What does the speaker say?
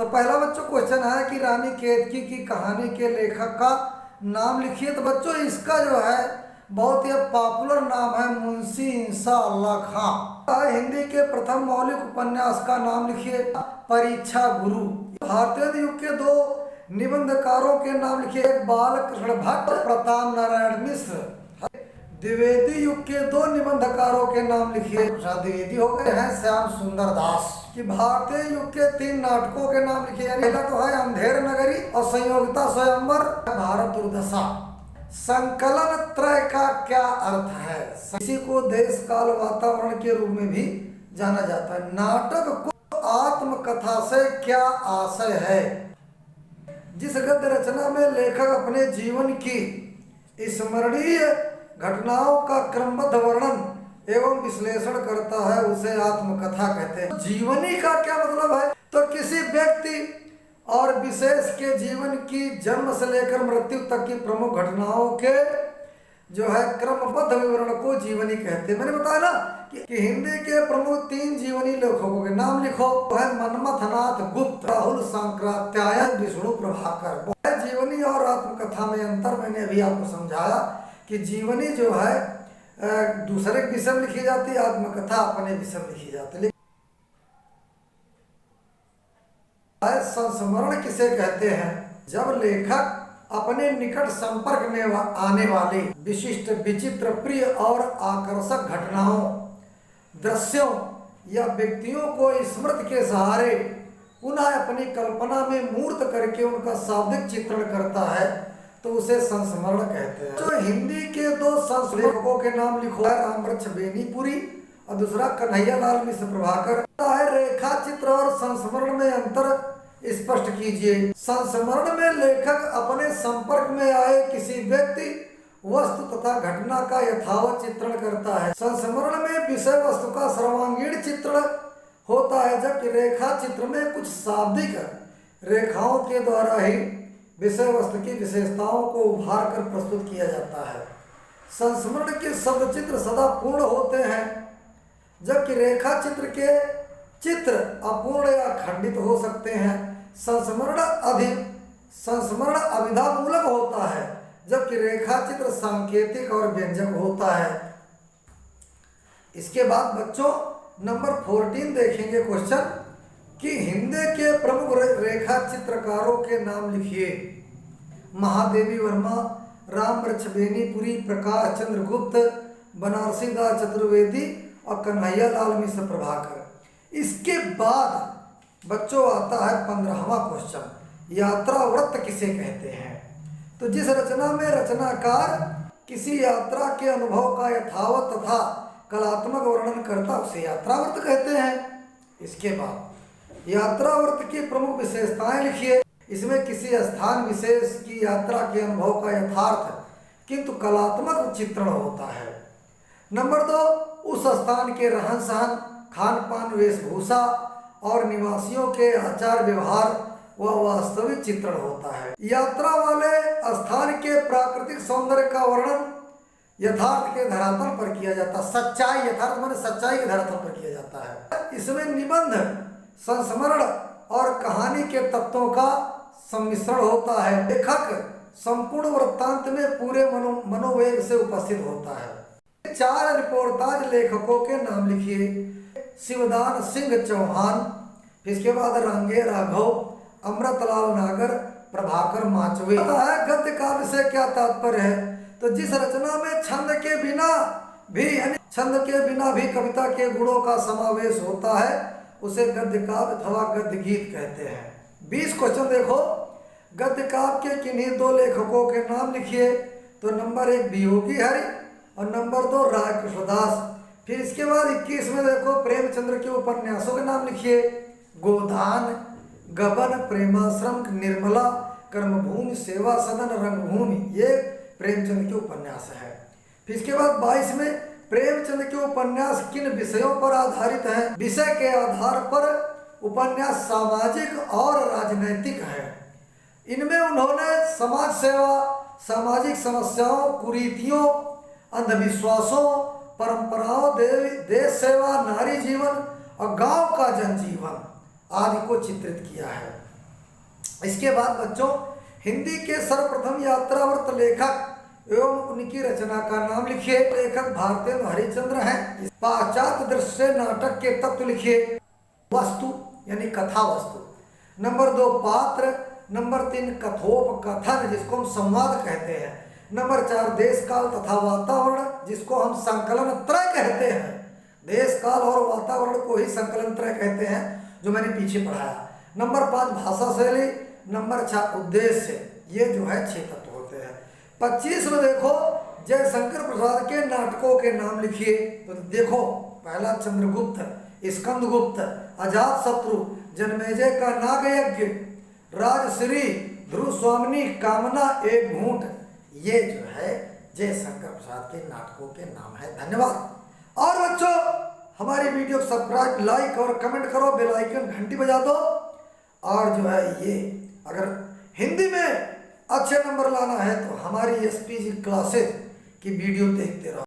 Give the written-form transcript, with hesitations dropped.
तो पहला बच्चों क्वेश्चन है कि रानी केतकी की कहानी के लेखक का नाम लिखिए। तो बच्चों इसका जो है बहुत ही पॉपुलर नाम है मुंशी इंसा अल्लाह खां। हिंदी के प्रथम मौलिक उपन्यास का नाम लिखिए। परीक्षा गुरु। भारतीय युग के दो निबंधकारों के नाम लिखिए। एक बालकृष्ण भट्ट, प्रताप नारायण मिश्र। द्विवेदी युग के दो निबंधकारों के नाम लिखिए। द्विवेदी हो गए हैं श्याम सुंदर दास। कि भारतीय युग के तीन नाटकों के नाम लिखिए। पहला तो है अंधेर नगरी और संयोगिता स्वयंवर, भारत दुर्दशा। संकलन त्रय का क्या अर्थ है? इसी को देश काल वातावरण के रूप में भी जाना जाता है। नाटक को आत्मकथा से क्या आशय है? जिस गद्य रचना में लेखक अपने जीवन की स्मरणीय घटनाओं का क्रमबद्ध वर्णन एवं विश्लेषण करता है उसे आत्मकथा कहते हैं। जीवनी का क्या मतलब है? तो किसी व्यक्ति और विशेष के जीवन की जन्म से लेकर मृत्यु तक की प्रमुख घटनाओं के जो है क्रमबद्ध विवरण को जीवनी कहते हैं। मैंने बताया ना कि हिंदी के प्रमुख तीन जीवनी लेखकों के नाम लिखो। तो है मनमथनाथ गुप्त, राहुल सांकृत्यायन, विष्णु प्रभाकर। जीवनी और आत्मकथा में अंतर मैंने अभी आपको समझाया कि जीवनी जो है दूसरे विषय में लिखी जाती है, आत्मकथा अपने विषय में लिखी जाती है। संस्मरण किसे कहते हैं? जब लेखक अपने निकट संपर्क में आने वाले विशिष्ट, विचित्र, प्रिय और आकर्षक घटनाओं, दृश्यों या व्यक्तियों को स्मृति के सहारे पुनः अपनी कल्पना में मूर्त करके उनका शाब्दिक चित्रण करता है तो उसे संस्मरण कहते हैं। तो हिंदी के दो संस्लेखकों के नाम लिखो। रामवृक्ष बेनीपुरी और दूसरा कन्हैया लाल मिश्र प्रभाकर। रेखा चित्र और संस्मरण में अंतर स्पष्ट कीजिए। संस्मरण में लेखक अपने संपर्क में आए किसी व्यक्ति, वस्तु तथा घटना का यथावत चित्रण करता है। संस्मरण में विषय वस्तु का सर्वांगीण चित्रण होता है, जबकि रेखा चित्र में कुछ शाब्दिक रेखाओं के द्वारा ही विषय वस्तु की विशेषताओं को उभार कर प्रस्तुत किया जाता है। संस्मरण के शब्द चित्र सदा पूर्ण होते हैं, जबकि रेखा चित्र के चित्र अपूर्ण या खंडित हो सकते हैं। संस्मरण अभिधा मूलक होता है, जबकि रेखा चित्र सांकेतिक और व्यंजक होता है। इसके बाद बच्चों नंबर 14 देखेंगे क्वेश्चन कि हिंदी के प्रमुख रेखा चित्रकारों के नाम लिखिए। महादेवी वर्मा, रामवृक्ष बेनीपुरी, प्रकाश चंद्र गुप्त, बनारसी दास चतुर्वेदी और कन्हैया लाल मिश्र प्रभाकर। इसके बाद बच्चों आता है 15वां क्वेश्चन, यात्रा वृत्त किसे कहते हैं? तो जिस रचना में रचनाकार किसी यात्रा के अनुभव का यथावत तथा कलात्मक वर्णन करता उसे यात्रा वृत्त कहते हैं। इसके बाद यात्रा वृत्त की प्रमुख विशेषताएं लिखिए। इसमें किसी स्थान विशेष की यात्रा के अनुभव का यथार्थ किंतु कलात्मक चित्रण होता है। नंबर 2, उस स्थान के रहन सहन, खान पान, वेशभूषा और निवासियों के आचार व्यवहार व वास्तविक चित्रण होता है। यात्रा वाले स्थान के प्राकृतिक सौंदर्य का वर्णन यथार्थ के धरातल पर किया जाता है। सच्चाई, यथार्थ माने सच्चाई के धरातल पर किया जाता है। इसमें निबंध, संस्मरण और कहानी के तत्वों का सम्मिश्रण होता है। लेखक संपूर्ण वृत्तांत में पूरे मनोवेग से उपस्थित होता है। 4 रिपोर्टाज लेखकों के नाम लिखिए। शिवदान सिंह चौहान, इसके बाद रांगे राघव, अमृतलाल नागर, प्रभाकर माचवे। गद्य काव्य से क्या तात्पर्य है? तो जिस रचना में छंद के बिना भी कविता के गुणों का समावेश होता है उसे गद्य काव्य अथवा गद्य गीत कहते हैं। 20 क्वेश्चन देखो। गद्य काव्य के किन्हीं 2 लेखकों के नाम लिखिए। तो नंबर 1 वियोगी हरि और नंबर 2 राय कृष्णदास। फिर इसके बाद 21 में देखो प्रेमचंद्र के उपन्यासों के नाम लिखिए। गोदान, गबन, प्रेमाश्रम, निर्मला, कर्मभूमि, सेवा सदन, रंगभूमि, ये प्रेमचंद के उपन्यास है। फिर इसके बाद 22 में प्रेमचंद के उपन्यास किन विषयों पर आधारित हैं? विषय के आधार पर उपन्यास सामाजिक और राजनैतिक है। इनमें उन्होंने समाज सेवा, सामाजिक समस्याओं, कुरीतियों, अंधविश्वासों, परंपराओं, देश सेवा, नारी जीवन और गांव का जनजीवन आदि को चित्रित किया है। इसके बाद बच्चों हिंदी के सर्वप्रथम यात्रावर्त लेखक एवं उनकी रचना का नाम लिखिए। लेखक भारतेंदु हरिश्चंद्र हैं। पाश्चात्य दृश्य नाटक के तत्व लिखिए। वस्तु यानी कथा वस्तु। नंबर 2 पात्र। नंबर 3 कथोपकथन जिसको हम संवाद कहते हैं। नंबर 4 देश काल तथा वातावरण जिसको हम संकलन त्रय कहते हैं। देश काल और वातावरण को ही संकलन त्रय कहते हैं जो मैंने पीछे पढ़ाया। नंबर 5 भाषा शैली। नंबर 6 उद्देश्य। ये जो है 6 तत्व होते हैं। 25 में देखो जयशंकर प्रसाद के नाटकों के नाम लिखिए। तो देखो पहला चंद्रगुप्त, स्कंदगुप्त, अजातशत्रु, जनमेजय का नागयज्ञ, राजश्री, ध्रुव स्वामिनी, कामना एक घूंट, ये जो है जयशंकर प्रसाद के नाटकों के नाम है। धन्यवाद। और बच्चों हमारी वीडियो को सब्सक्राइब, लाइक और कमेंट करो, बेल आइकन घंटी बजा दो। और जो है ये अगर हिंदी में अच्छे नंबर लाना है तो हमारी SPG क्लासेस की वीडियो देखते रहो।